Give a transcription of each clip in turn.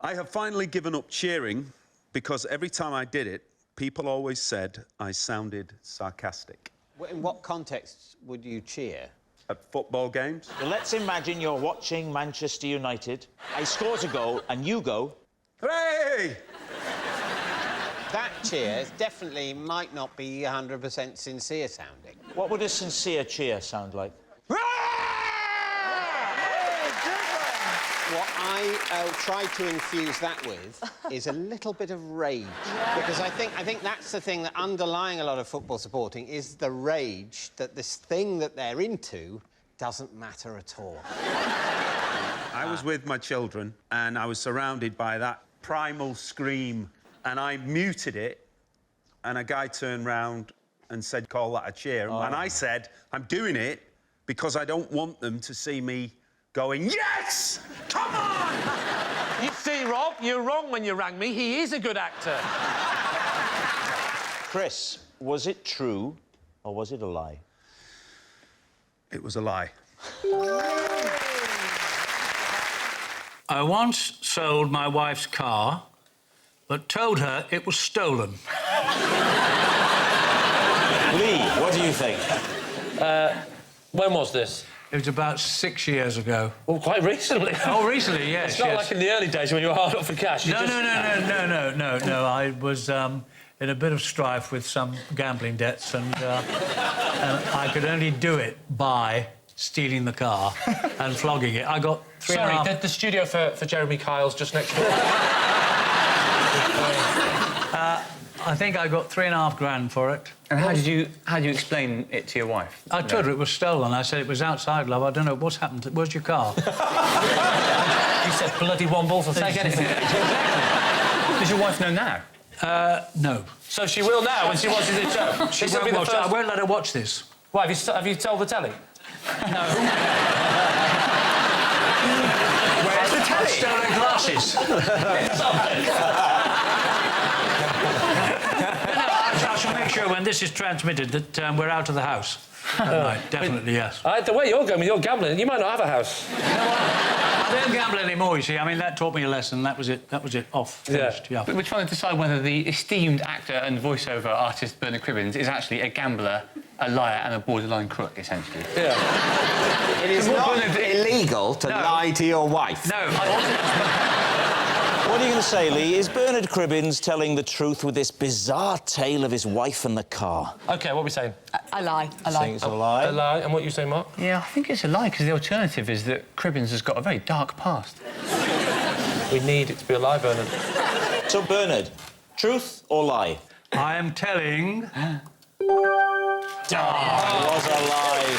I have finally given up cheering because every time I did it, people always said I sounded sarcastic. In what context would you cheer? At football games. Well, let's imagine you're watching Manchester United. He scores a goal and you go... Hooray! That cheer definitely might not be 100% sincere sounding. What would a sincere cheer sound like? What I try to infuse that with is a little bit of rage. Because I think that's the thing that underlying a lot of football supporting is the rage that this thing that they're into doesn't matter at all. I was with my children and I was surrounded by that primal scream and I muted it and a guy turned round and said, call that a cheer. And I said, I'm doing it because I don't want them to see me going, yes! Come on! You see, Rob, you're wrong when you rang me. He is a good actor. Chris, was it true or was it a lie? It was a lie. I once sold my wife's car, but told her it was stolen. Lee, what do you think? When was this? It was about 6 years ago. Well, quite recently. Oh, recently, yes, It's not like in the early days when you were hard up for cash. No. I was in a bit of strife with some gambling debts and I could only do it by stealing the car and flogging it. I got three and a half... Sorry, the studio for Jeremy Kyle's just next door. I think I got $3.5 for it. And how do you explain it to your wife? I told her it was stolen. I said it was outside, love. I don't know what's happened. Where's your car? You said bloody wombles. I'll take anything. Does your wife know now? No. So she will now when she watches it show. I won't let her watch this. Why, have you told the telly? No. Where's the telly? Stolen glasses. I shall make sure when this is transmitted that we're out of the house. Right, definitely, yes. The way you're going with your gambling, you might not have a house. I don't gamble anymore, you see. I mean, that taught me a lesson. That was it. Off. Finished, yeah. But we're trying to decide whether the esteemed actor and voiceover artist Bonnar Cribbins is actually a gambler, a liar and a borderline crook, essentially. Yeah. It is not illegal to lie to your wife. No. What are you going to say, Lee? Is Bernard Cribbins telling the truth with this bizarre tale of his wife and the car? OK, what are we saying? A lie. A lie. Saying it's a lie? A lie. And what you say, Mark? Yeah, I think it's a lie, because the alternative is that Cribbins has got a very dark past. We need it to be a lie, Bernard. So, Bernard, truth or lie? I am telling... It was a lie.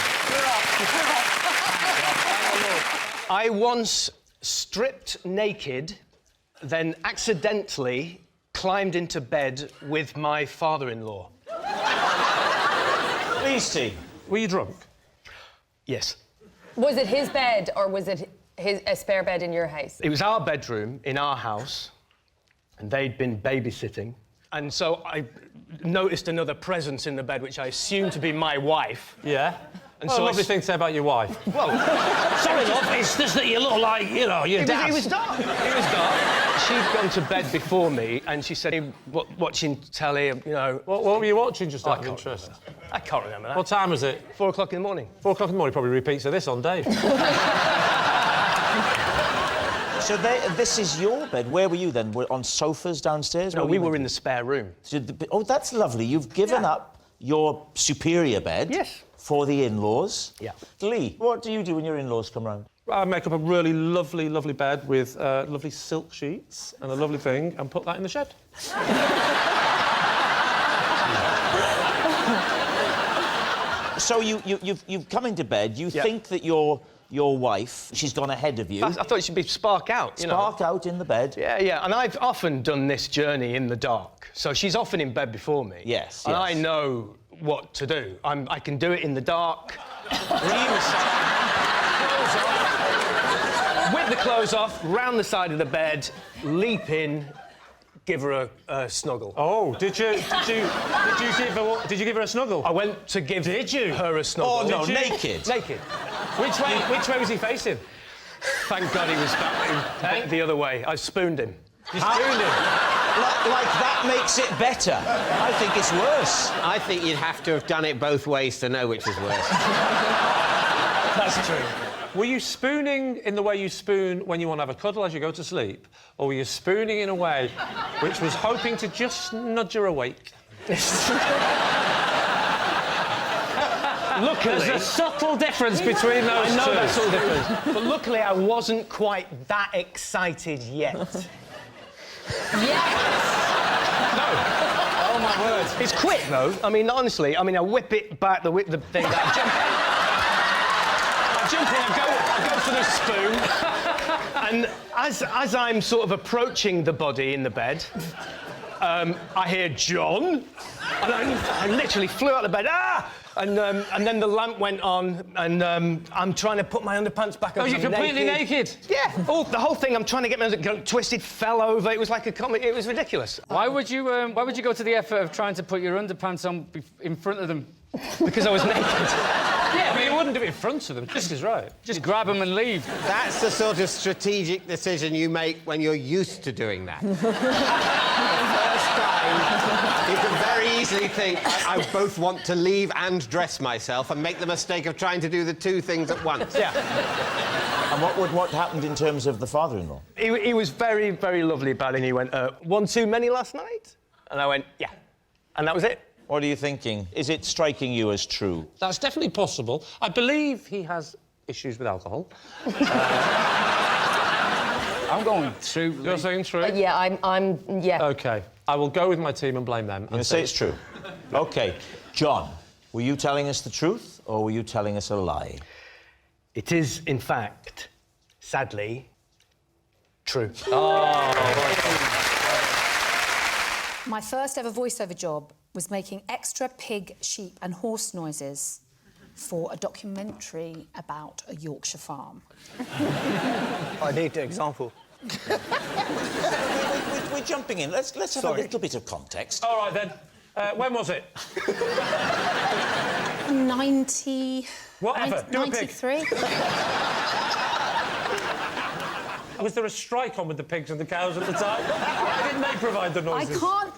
I once stripped naked, then accidentally climbed into bed with my father-in-law. Lee's team. Were you drunk? Yes. Was it his bed or was it a spare bed in your house? It was our bedroom in our house, and they'd been babysitting. And so I noticed another presence in the bed, which I assumed to be my wife. Yeah. And well, so a lovely thing to say about your wife. Well, sorry, love, it's just that you look like, you know, your dad. It was dark. It was dark. She'd gone to bed before me, and she said, hey, watching telly, you know... What were you watching, just out of interest? I can't remember that. What time was it? 4 o'clock in the morning. 4 o'clock in the morning, probably repeats of this on Dave. So this is your bed. Where were you then? Were on sofas downstairs? No, we were in the spare room. So oh, that's lovely. You've given up your superior bed... Yes. ...for the in-laws. Yeah. Lee, what do you do when your in-laws come round? I make up a really lovely, lovely bed with lovely silk sheets and a lovely thing and put that in the shed. So you've come into bed, you think that your wife, she's gone ahead of you. I thought she'd be spark out, you know. Spark out in the bed. Yeah, and I've often done this journey in the dark. So she's often in bed before me. Yes, And yes. I know what to do. I can do it in the dark. Whip the clothes off, round the side of the bed, leap in, give her a snuggle. Oh, did you give her a snuggle? I went to give her a snuggle. Oh, no, naked? Naked. Which way was he facing? Thank God he was the other way. I spooned him. You spooned him? Like that makes it better. I think it's worse. I think you'd have to have done it both ways to know which is worse. That's true. Were you spooning in the way you spoon when you want to have a cuddle as you go to sleep? Or were you spooning in a way which was hoping to just nudge her awake? Luckily... There's a subtle difference between those two. I know that subtle difference. But luckily, I wasn't quite that excited yet. Yes! No. Oh, my word. It's quick, though. I mean, honestly, I whip it back, the thing, I jump in, I go for the spoon, and as I'm sort of approaching the body in the bed, I hear John, and I literally flew out of bed, and then the lamp went on, and I'm trying to put my underpants back on. Oh, you're completely naked? Yeah. Oh, the whole thing, I'm trying to get my twisted, fell over. It was like a comedy. It was ridiculous. Why would you go to the effort of trying to put your underpants on in front of them? Because I was naked. Yeah, but you wouldn't do it in front of them. This is right. Just grab them and leave. That's the sort of strategic decision you make when you're used to doing that. The first time, you can very easily think, I both want to leave and dress myself, and make the mistake of trying to do the two things at once. Yeah. And what happened in terms of the father-in-law? He was very, very lovely about it, and he went, one too many last night? And I went, yeah. And that was it. What are you thinking? Is it striking you as true? That's definitely possible. I believe he has issues with alcohol. I'm going true. You're saying true? Yeah, yeah. OK. I will go with my team and blame them. I'm going to say it's true. OK. John, were you telling us the truth, or were you telling us a lie? It is, in fact, sadly, true. My first ever voiceover job was making extra pig, sheep and horse noises for a documentary about a Yorkshire farm. I need an example. We're jumping in. Let's have a little bit of context. All right, then. When was it? 90... Whatever. Do a pig. 93. Was there a strike on with the pigs and the cows at the time? Didn't they provide the noises? I can't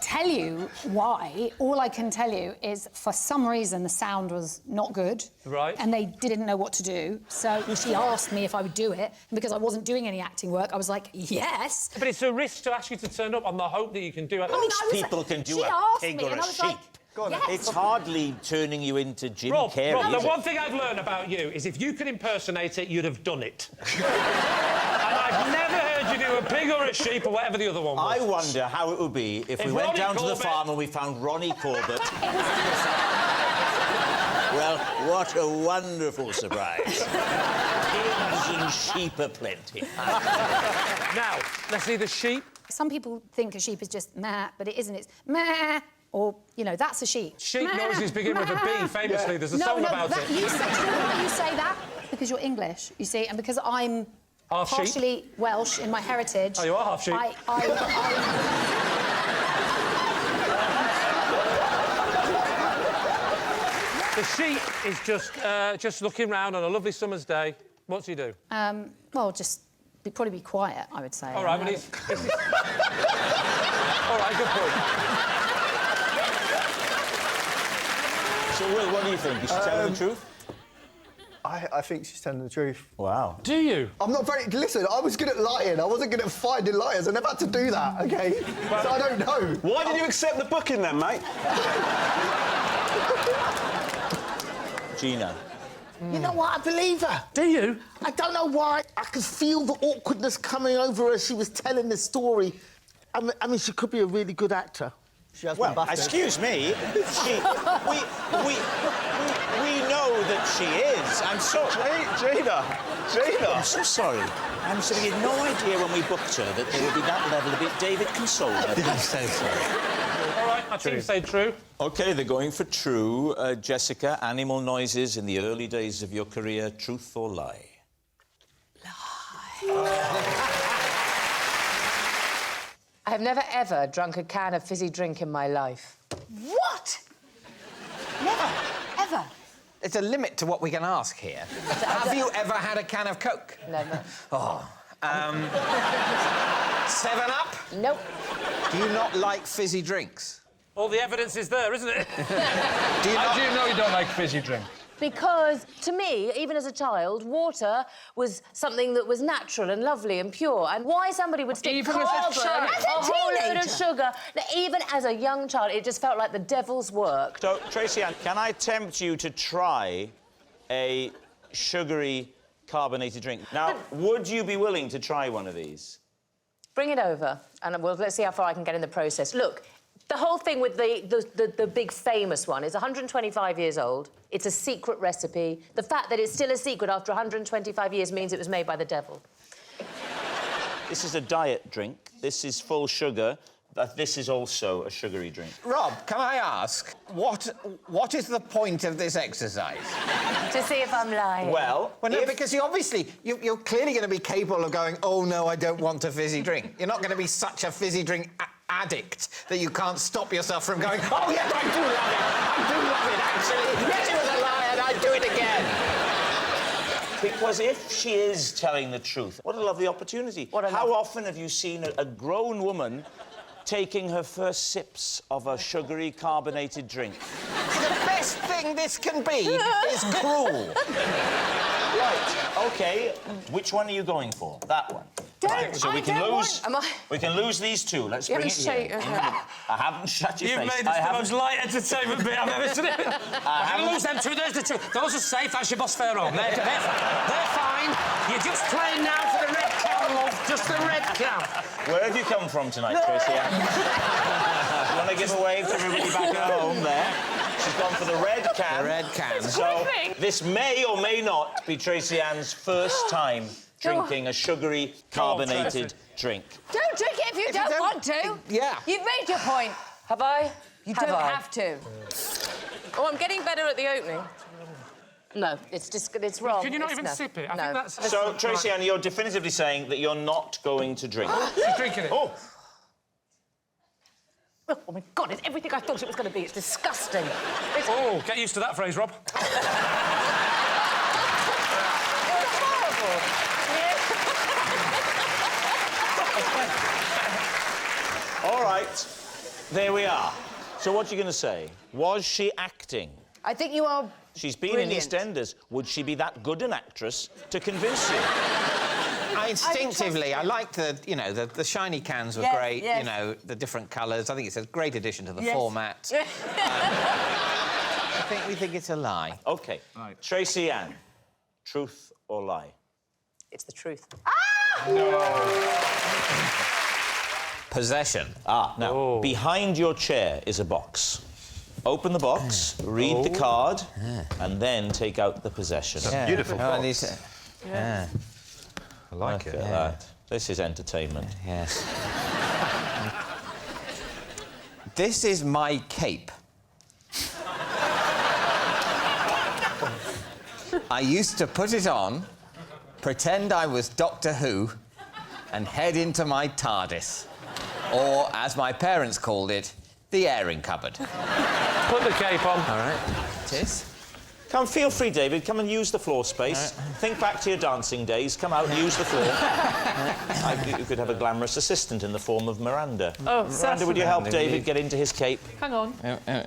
tell you why. All I can tell you is, for some reason, the sound was not good. Right. And they didn't know what to do. So she asked me if I would do it. And because I wasn't doing any acting work, I was like, yes. But it's a risk to ask you to turn up on the hope that you can do it. Most people can do a pig or a sheep. Yes. It's hardly turning you into Jim Rob, Carrey. Rob, the one thing I've learned about you is if you could impersonate it, you'd have done it. And I've never heard you do a pig or a sheep or whatever the other one was. I wonder how it would be if we went down to the farm and we found Ronnie Corbett. Well, what a wonderful surprise. Pigs and sheep aplenty. Now, let's see the sheep. Some people think a sheep is just meh, but it isn't. It's meh, or, you know, that's a sheep. Sheep meh, noises begin with a B, famously. Yeah. There's a song about it. You say, do you know why you say that? Because you're English, you see, and because I'm half partially sheep? Welsh in my heritage. Oh, you are half sheep? The sheep is just looking round on a lovely summer's day. What's he do? Well, just probably be quiet, I would say. All right, but he's... All right, good point. So, Will, what do you think? Is she telling the truth? I think she's telling the truth. Wow. Do you? I'm not very... Listen, I was good at lying. I wasn't good at finding liars. I never had to do that, OK? Well, so I don't know. Why did you accept the booking then, mate? Gina. You know what? I believe her. Do you? I don't know why. I could feel the awkwardness coming over her as she was telling the story. I mean, she could be a really good actor. She has well, excuse me. We know that she is. I'm so... Gina! I'm so sorry. I'm sorry. We had no idea when we booked her that there would be that level of it. David, console her. Did I say so? All right, I think you say true. OK, they're going for true. Jessica, animal noises in the early days of your career, truth or lie? I have never, ever drunk a can of fizzy drink in my life. What? Never, ever. There's a limit to what we can ask here. Have you ever had a can of Coke? Never. Oh. 7 Up? Nope. Do you not like fizzy drinks? All the evidence is there, isn't it? How do you know you don't like fizzy drinks? Because, to me, even as a child, water was something that was natural and lovely and pure. And why somebody would stick Even as a carbon, child? a whole load of sugar... Now, even as a young child, it just felt like the devil's work. So, Tracy-Ann, can I tempt you to try a sugary carbonated drink? Now, would you be willing to try one of these? Bring it over, and let's see how far I can get in the process. Look, the whole thing with the big famous one is 125 years old. It's a secret recipe. The fact that it's still a secret after 125 years means it was made by the devil. This is a diet drink. This is full sugar. But this is also a sugary drink. Rob, can I ask, what is the point of this exercise? To see if I'm lying. Well, no, because you're clearly going to be capable of going, oh, no, I don't want a fizzy drink. You're not going to be such a fizzy drink addict that you can't stop yourself from going, oh, yes, I do love it. I do love it, actually. Yes, it was a lie, and I'd do it again. Because if she is telling the truth, what a lovely opportunity. How often have you seen a grown woman taking her first sips of a sugary carbonated drink? The best thing this can be is cruel. Right, OK. Which one are you going for? That one. Right, so we can lose these two. Let's bring it here. I haven't shut your face. You've made this the most light entertainment bit I've ever seen. I'm going to lose them two. There's the two. Those are safe. That's your boss fair on. They're fine. You're just playing now for the red can, love. Just the red can. Where have you come from tonight, Tracy-Ann? You want to give a wave to everybody back at home there? She's gone for the red can. The red can. So this may or may not be Tracy-Ann's first time drinking a sugary carbonated drink. Don't drink it if you don't want to. Yeah. You've made your point. Have I? You don't have to. Oh, I'm getting better at the opening. No, it's wrong. Can you not even sip it? I think that's... So, Tracy-Ann, you're definitively saying that you're not going to drink. She's drinking it. Oh. Oh, my God, it's everything I thought it was going to be. It's disgusting. Oh, get used to that phrase, Rob. All right, there we are. So what are you going to say? Was she acting? I think you are. She's been in EastEnders. Would she be that good an actress to convince you? Instinctively, I liked the shiny cans were great. Yes. You know, the different colours. I think it's a great addition to the format. We think it's a lie. OK. Right. Tracy-Ann, truth or lie? It's the truth. Possession. Now, behind your chair is a box. Open the box, read the card, and then take out the possession. It's a beautiful box. I like it. Look at that. This is entertainment. Yes. This is my cape. I used to put it on, pretend I was Doctor Who, and head into my Tardis. Or, as my parents called it, the airing cupboard. Put the cape on. All right. It is. Come, feel free, David. Come and use the floor space. Think back to your dancing days. Come out and use the floor. You could have a glamorous assistant in the form of Miranda. Oh, Miranda, would you help David get into his cape? Hang on. Am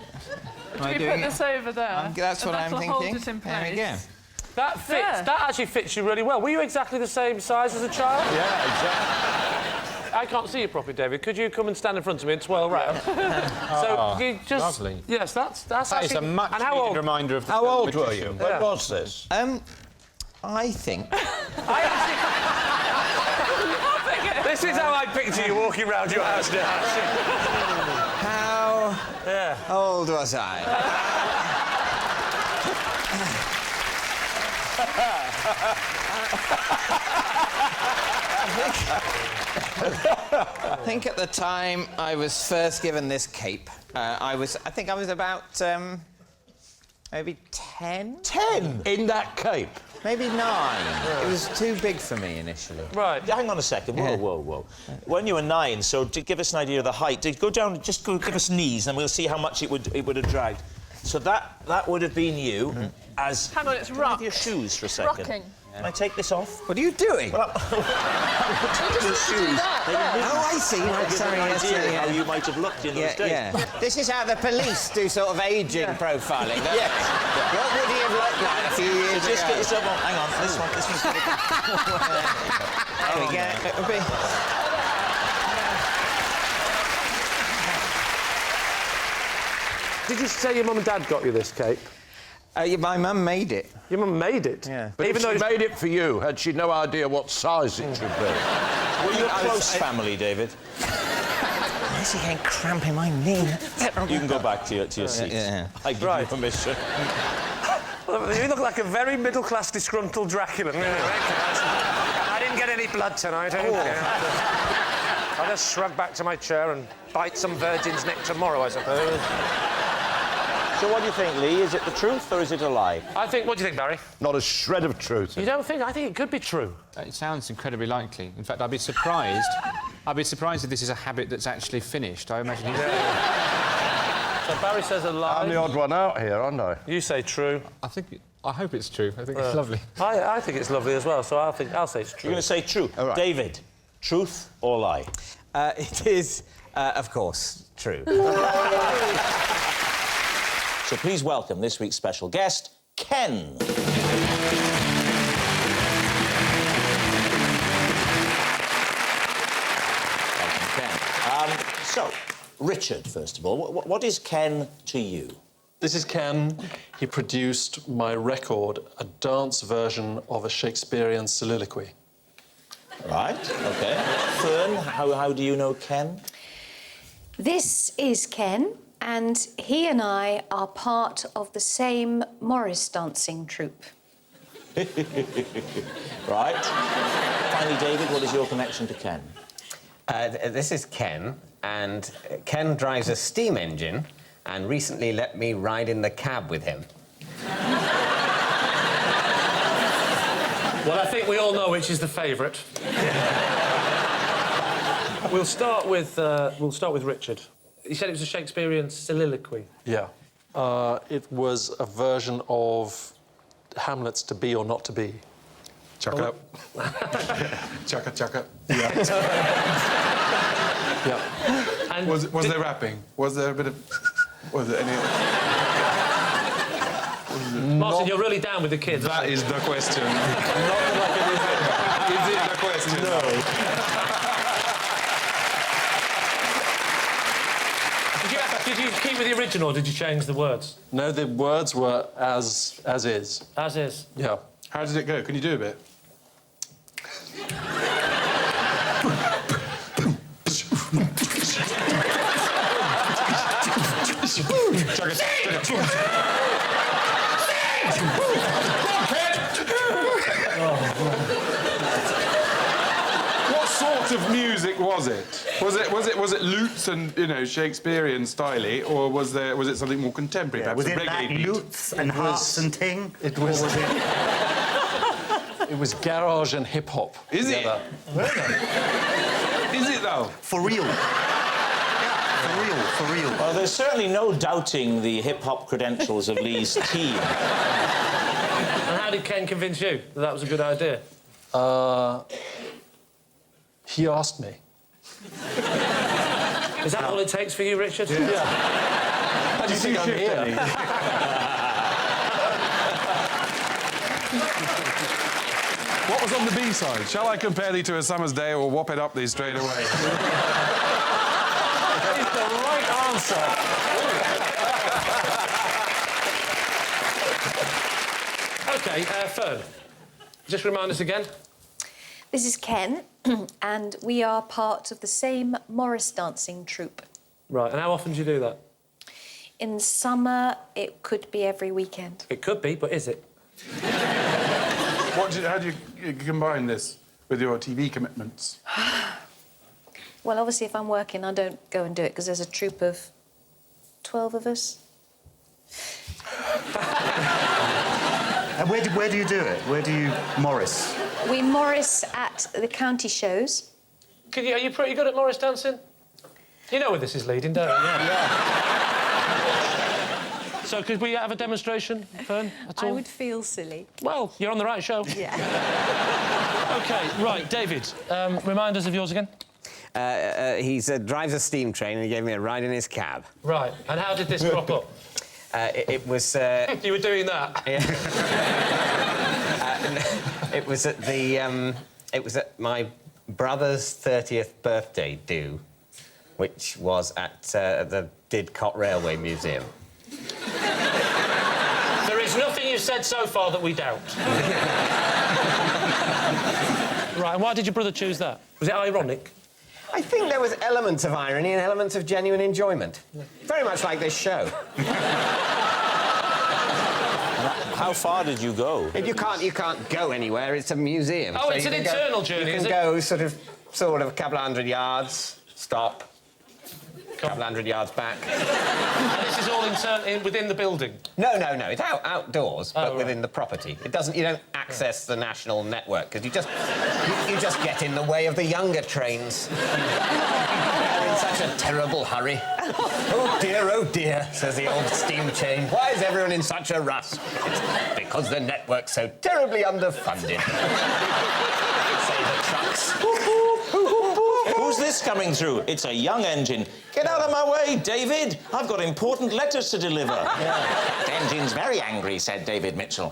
Do we put this over there? That's what I'm that'll hold thinking. it in place. There we go. That fits. Yeah. That actually fits you really well. Were you exactly the same size as a child? Yeah, exactly. I can't see you properly, David. Could you come and stand in front of me and twirl round? So you just... lovely. Yes, that's That actually... is a much and how needed old? reminder of the How old were magician. you? When was this? I think... This is how I picture you walking round your house now. How old was I? I think at the time I was first given this cape, I think I was about maybe 10. 10 in that cape. Maybe 9. It was too big for me initially. Right. Hang on a second. Whoa. When you were 9, so to give us an idea of the height, go down, just go give us knees, and we'll see how much it would have dragged. So that would have been you as... Hang on, it's Can I have your shoes for a second? Rocking. Can I take this off? What are you doing? Well, your shoes. Oh, I see. Right, sorry, yes, Idea how you might have looked in those days. Yeah. This is how the police do sort of ageing profiling. Yes. What would he have looked like a few years So just ago? get yourself on. Hang on, this one's... There we go. It'll be... Did you say your mum and dad got you this cape? My mum made it. Your mum made it? Yeah. But even though she made it for you, had she no idea what size it should be? Were you a close family, David? This again cramping my knee. You can go back to your seat. Yeah. I give you permission. You look like a very middle-class disgruntled Dracula. I didn't get any blood tonight. I'll just shrug back to my chair and bite some virgin's neck tomorrow, I suppose. So what do you think, Lee? Is it the truth or is it a lie? What do you think, Barry? Not a shred of truth. You don't think? I think it could be true. It sounds incredibly likely. In fact, I'd be surprised. I'd be surprised if this is a habit that's actually finished. I imagine he's... So Barry says a lie. I'm the odd one out here, aren't I? You say true. I hope it's true. I think it's lovely. I think it's lovely as well, so I'll say it's true. You're going to say true. All right. David, truth or lie? It is, of course, true. So please welcome this week's special guest, Ken. Welcome, Ken. So, Richard, first of all, what is Ken to you? This is Ken. He produced my record, a dance version of a Shakespearean soliloquy. Right, OK. Fern, how do you know Ken? This is Ken, and he and I are part of the same Morris dancing troupe. Right. Finally, David, what is your connection to Ken? This is Ken, and Ken drives a steam engine and recently let me ride in the cab with him. Well, I think we all know which is the favourite. We'll start with Richard. You said it was a Shakespearean soliloquy. Yeah. It was a version of Hamlet's To Be or Not to Be. Chuck up. Chaka chaka. Yeah. And was there rapping? Was there a bit of... Was there any... Martin, you're really down with the kids. That is the question. Not like is it the question? No. Did you keep with the original or did you change the words? No, the words were as is. As is? Yeah. How did it go? Can you do a bit? What sort of music was it? Was it lutes and Shakespearean styly, or was it something more contemporary? Yeah, was perhaps it a reggae like beat? lutes and harps and ting? It was. It was garage and hip hop. Is it? Is it though? For real. For real. Well, there's certainly no doubting the hip-hop credentials of Lee's team. And how did Ken convince you that that was a good idea? He asked me. Is that all it takes for you, Richard? Yeah. How do you think I'm here? What was on the B-side? Shall I compare thee to a summer's day or whop it up thee straight away? That is the right answer. OK, Fern, just remind us again. This is Ken, and we are part of the same Morris dancing troupe. Right, and how often do you do that? In summer, it could be every weekend. It could be, but is it? How do you combine this with your TV commitments? Well, obviously, if I'm working, I don't go and do it because there's a troupe of 12 of us. And where do you do it? Where do you Morris? We Morris at the county shows. Are you pretty good at Morris dancing? You know where this is leading, don't you? Yeah. So could we have a demonstration, Fern, at all? I would feel silly. Well, you're on the right show. Yeah. OK, right, David, remind us of yours again. He drives a steam train and he gave me a ride in his cab. Right, and how did this crop up? It was... You were doing that? Yeah. It was at the... it was at my brother's 30th birthday do, which was at the Didcot Railway Museum. There is nothing you've said so far that we doubt. Right, and why did your brother choose that? Was it ironic? I think there was elements of irony and elements of genuine enjoyment. Very much like this show. How far did you go? You can't go anywhere. It's a museum. Oh, so it's an internal journey, You is can it? go sort of a couple of 100 yards, stop, a couple of 100 yards back. And this is all within the building? No. It's outdoors, but right. within the property. It doesn't. You don't access the national network because you just get in the way of the younger trains. They're in such a terrible hurry. Oh dear, says the old steam chain. Why is everyone in such a rush? It's because the network's so terribly underfunded. Say the trucks. Who's this coming through? It's a young engine. Get out of my way, David. I've got important letters to deliver. That engine's very angry, said David Mitchell.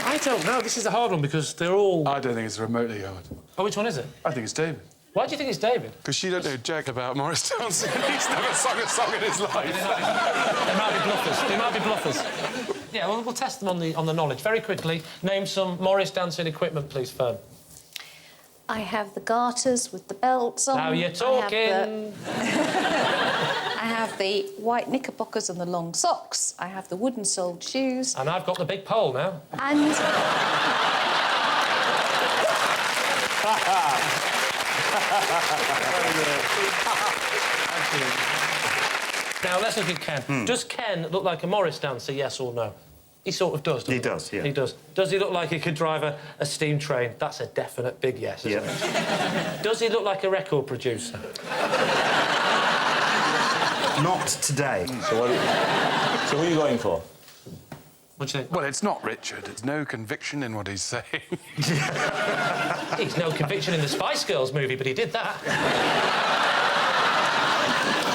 I don't know. This is a hard one because they're all... I don't think it's remotely hard. Oh, which one is it? I think it's David. Why do you think it's David? Because she don't know jack about Morris dancing. He's never sung a song in his life. They might be bluffers. They might be bluffers. Yeah, well, we'll test them on the knowledge. Very quickly, name some Morris dancing equipment, please, Fern. I have the garters with the belts on. Now you're talking. I have the white knickerbockers and the long socks. I have the wooden-soled shoes. And I've got the big pole now. And... Now, let's look at Ken. Does Ken look like a Morris dancer, yes or no? He sort of does, doesn't he? He does, yeah. He does. Does he look like he could drive a steam train? That's a definite big yes, isn't it? Does he look like a record producer? Not today. So who are you going for? What do you think? Well, it's not Richard. There's no conviction in what he's saying. He's no conviction in the Spice Girls movie, but he did that.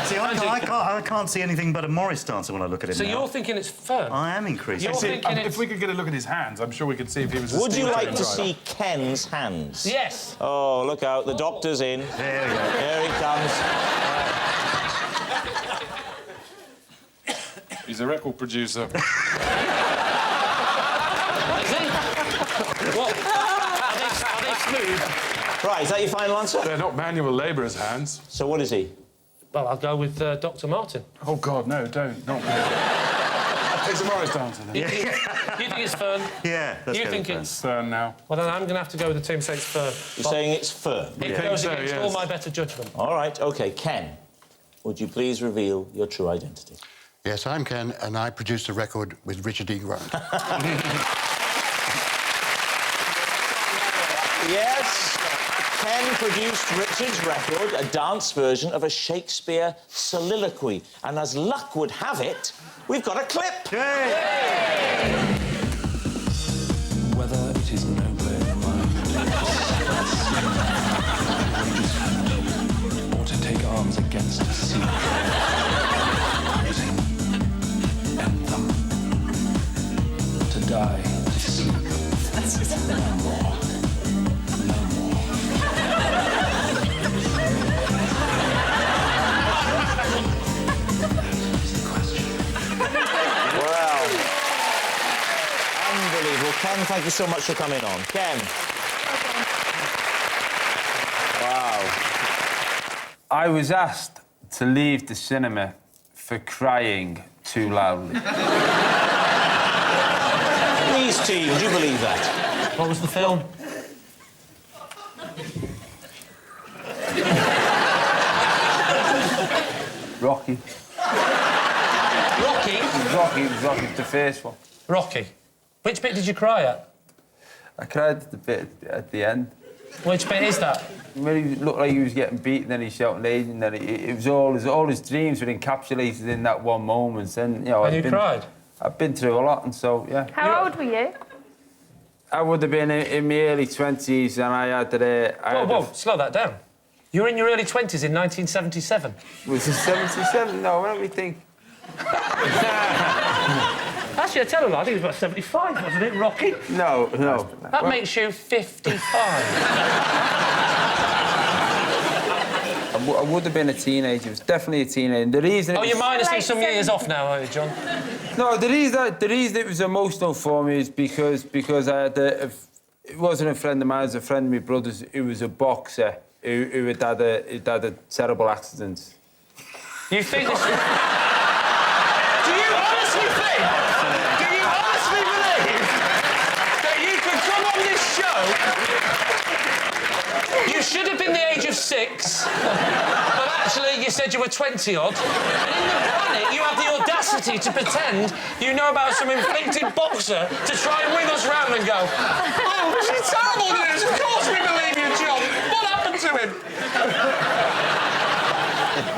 See, I can't see anything but a Morris dancer when I look at him So now. you're thinking it's Fern? I am increasing. If we could get a look at his hands, I'm sure we could see if he was a Would you steam like train to driver. see Ken's hands? Yes. Oh, look out. The doctor's in. There we go. Here he comes. He's a record producer. Is he? What? Are they smooth? Right, is that your final answer? They're not manual labourers' hands. So what is he? Well, I'll go with Dr. Martin. Oh, God, no, don't. Not me. It's a Morris dancer, then. You think it's Fern? Yeah, let's You go think with Fern. it's... Fern now. Well, then I'm going to have to go with the team saying it's Fern. You're saying it's Fern? It goes against all my better judgment. All right, OK. Ken, would you please reveal your true identity? Yes, I'm Ken, and I produced a record with Richard E. Grant. Yes, Ken produced Richard's record, a dance version of a Shakespeare soliloquy. And as luck would have it, we've got a clip. Yay! Whether it is nobler in mind or to take arms against a sea, end them, to die, to sleep, no more, no more. Well, unbelievable. Ken, thank you so much for coming on. Ken. Wow. I was asked to leave the cinema for crying too loudly. Please, team, do you believe that? What was the film? Rocky. Rocky? Rocky, the first one. Rocky. Which bit did you cry at? I cried at the bit at the end. Which bit is that? When he looked like he was getting beaten, then he shouted age, and then it was all his dreams were encapsulated in that one moment. And, you know... And you cried? I've been through a lot, and so, yeah. How old were you? I would have been in my early 20s, and I had... Whoa, slow that down. You were in your early 20s in 1977. Was it 77? No, let me think. Actually, I tell a lie, I think it was about 75, wasn't it, Rocky? No. That makes you 55. I would have been a teenager. I was definitely a teenager. The reason... Oh, you're minusing some years off now, are you, John? No, the reason it was emotional for me is because I had it wasn't a friend of mine, it was a friend of my brother's who was a boxer who had had a terrible accident. You think this... Do you honestly think... Do you honestly believe that you could come on this show... You should have been the age of 6, but actually you said you were 20-odd, and in the panic you have the audacity to pretend you know about some inflicted boxer to try and wing us round and go, oh, this is terrible news, of course we believe you, John. What happened to him?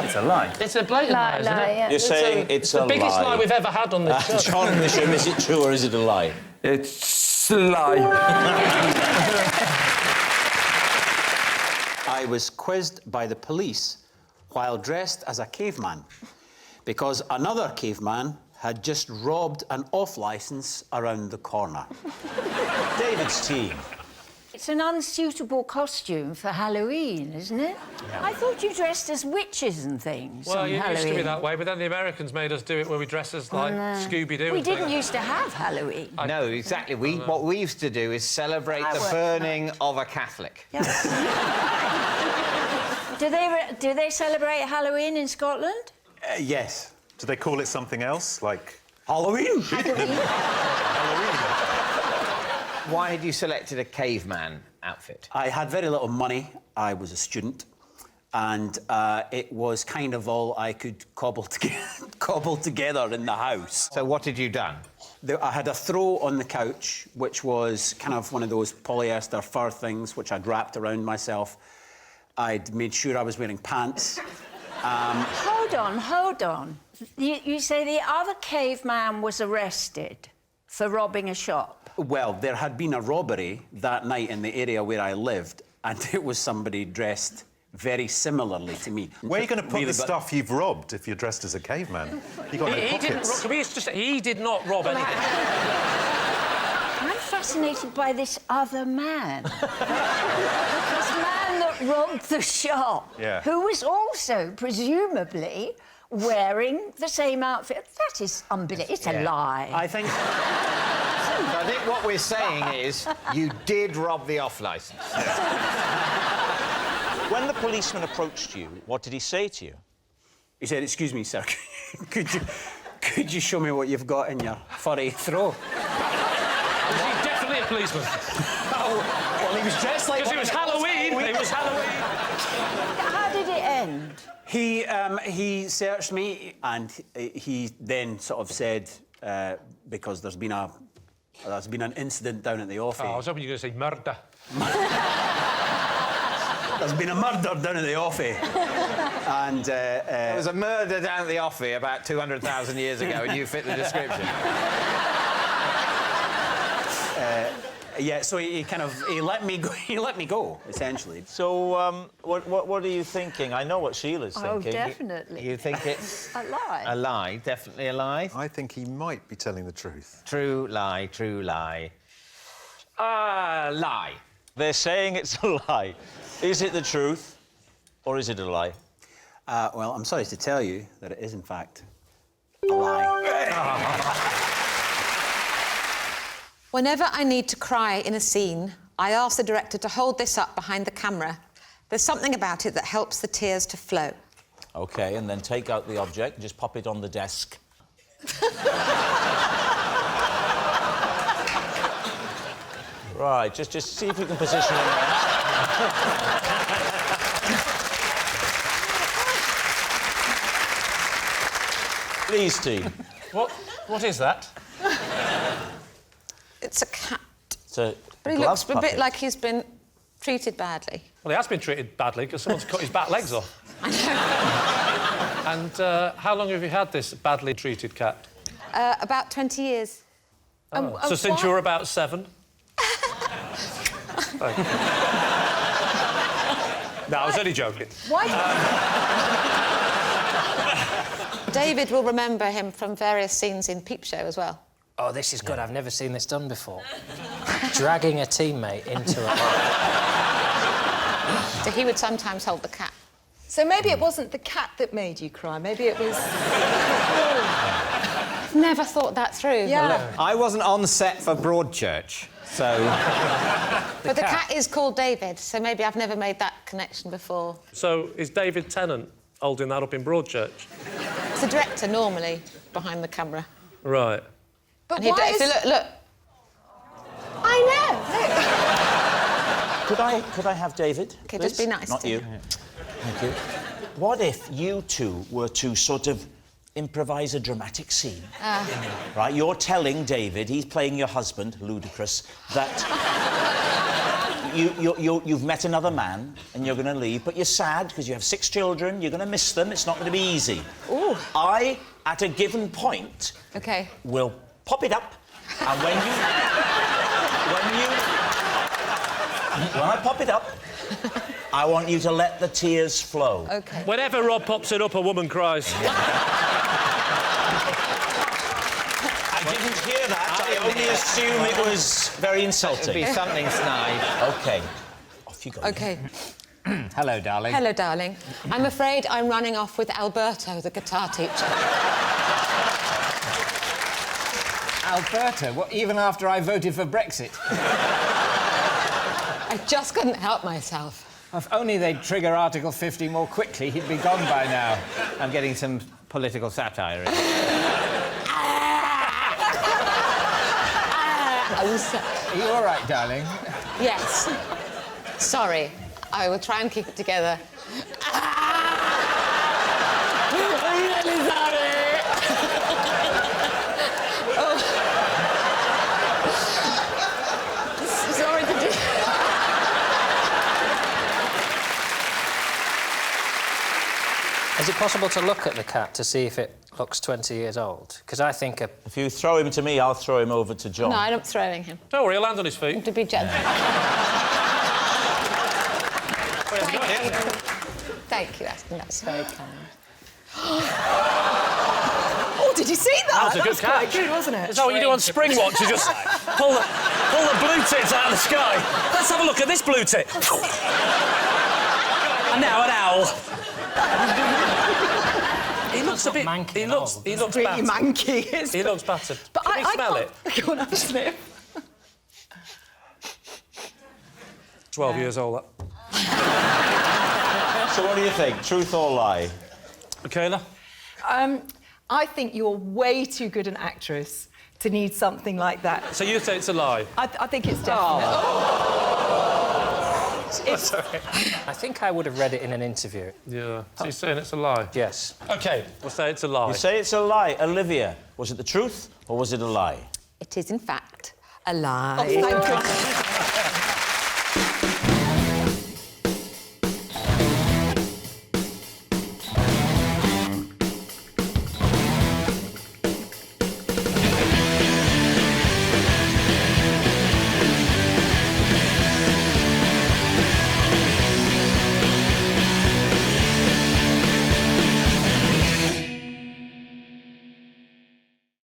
It's a lie. It's a blatant lie, isn't it? You're saying it's a lie. The biggest lie we've ever had on this show. John Bishop, is it true or is it a lie? It's a lie. I was quizzed by the police while dressed as a caveman because another caveman had just robbed an off-licence around the corner. David's team. It's an unsuitable costume for Halloween, isn't it? Yeah. I thought you dressed as witches and things Well, on you Halloween. used to be that way, but then the Americans made us do it where we dress as, like, Scooby-Doo. We didn't used to have Halloween. No, exactly. What we used to do is celebrate the burning of a Catholic. Yes. Do they celebrate Halloween in Scotland? Yes. Do they call it something else, like... Halloween? Why had you selected a caveman outfit? I had very little money. I was a student. And it was kind of all I could cobble together in the house. So what had you done? I had a throw on the couch, which was kind of one of those polyester fur things, which I'd wrapped around myself. I'd made sure I was wearing pants. Hold on. You say the other caveman was arrested for robbing a shop? Well, there had been a robbery that night in the area where I lived, and it was somebody dressed very similarly to me. Where are you going to put the stuff you've robbed if you're dressed as a caveman? You got no pockets. He did not rob anything. I'm fascinated by this other man. This man that robbed the shop, who was also, presumably, wearing the same outfit. That is unbelievable. It's a lie. I think what we're saying is you did rob the off-licence. When the policeman approached you, what did he say to you? He said, "Excuse me, sir, could you show me what you've got in your furry throw?" Was he definitely a policeman? Well, he was dressed like... Because it was Halloween. It was Halloween. How did it end? He searched me, and he then sort of said, because there's been an incident down at the office. Oh, I was hoping you were going to say murder. There's been a murder down at the offie. And there was a murder down at the offie about 200,000 years ago, and you fit the description. Yeah, so he let me go. He let me go, essentially. So, what are you thinking? I know what Sheila's thinking. Oh, definitely. You think it's a lie? A lie, definitely a lie. I think he might be telling the truth. True lie, true lie. Lie. They're saying it's a lie. Is it the truth, or is it a lie? Well, I'm sorry to tell you that it is, in fact, a lie. Whenever I need to cry in a scene, I ask the director to hold this up behind the camera. There's something about it that helps the tears to flow. OK, and then take out the object and just pop it on the desk. Right, just see if we can position it there. Please, team. What is that? It's a cat. It's a But he glove looks a bit puppet. like he's been treated badly. Well, he has been treated badly because someone's cut his back legs off. I know. And how long have you had this badly treated cat? About 20 years. So since you were about 7? Thank you. No, I was only joking. Why? David will remember him from various scenes in Peep Show as well. Oh, this is good. I've never seen this done before. Dragging a teammate into a... So he would sometimes hold the cat. So maybe it wasn't the cat that made you cry. Maybe it was... I've never thought that through. Yeah. I wasn't on set for Broadchurch, so... But the cat is called David, so maybe I've never made that connection before. So is David Tennant holding that up in Broadchurch? It's the director, normally, behind the camera. Right. But and why is... Look. I know, Could I have David? OK, please? just be nice Not to you. him. Thank you. What if you two were to sort of improvise a dramatic scene? Right, you're telling David, he's playing your husband, ludicrous, that you've met another man and you're going to leave, but you're sad because you have 6 children, you're going to miss them, it's not going to be easy. Ooh. I, at a given point, OK. will pop it up, and when I pop it up, I want you to let the tears flow. OK. Whenever Rob pops it up, a woman cries. I didn't hear that. I only assume it was very insulting. It'd be something snide. OK. Off you go. OK. Hello, darling. Hello, darling. I'm afraid I'm running off with Alberto, the guitar teacher. Alberto? What, even after I voted for Brexit? I just couldn't help myself. If only they'd trigger Article 50 more quickly, he'd be gone by now. I'm getting some political satire in. Are you all right, darling? Yes. Sorry. I will try and keep it together. I'm really sorry. Sorry to do... Is it possible to look at the cat to see if it looks 20 years old? Because I think If you throw him to me, I'll throw him over to John. No, I'm not throwing him. Don't worry, he'll land on his feet. To be gentle. Thank you, Aston. That's very kind. Oh, did you see that? That was a good catch. Quite good, wasn't it? Is that what you do on Spring Watch? You just pull the blue tits out of the sky. Let's have a look at this blue tit. And now an owl. He looks a bit... He looks really battered. manky. He looks battered. But Can you smell it? Go on, have a sniff. 12 years old, So what do you think? Truth or lie? Michaela? I think you're way too good an actress to need something like that. So you say it's a lie? I think it's definite. It's... I think I would have read it in an interview. Yeah. So you're saying it's a lie? Yes. OK, we'll say it's a lie. You say it's a lie. Olivia, was it the truth or was it a lie? It is, in fact, a lie. Oh, thank goodness.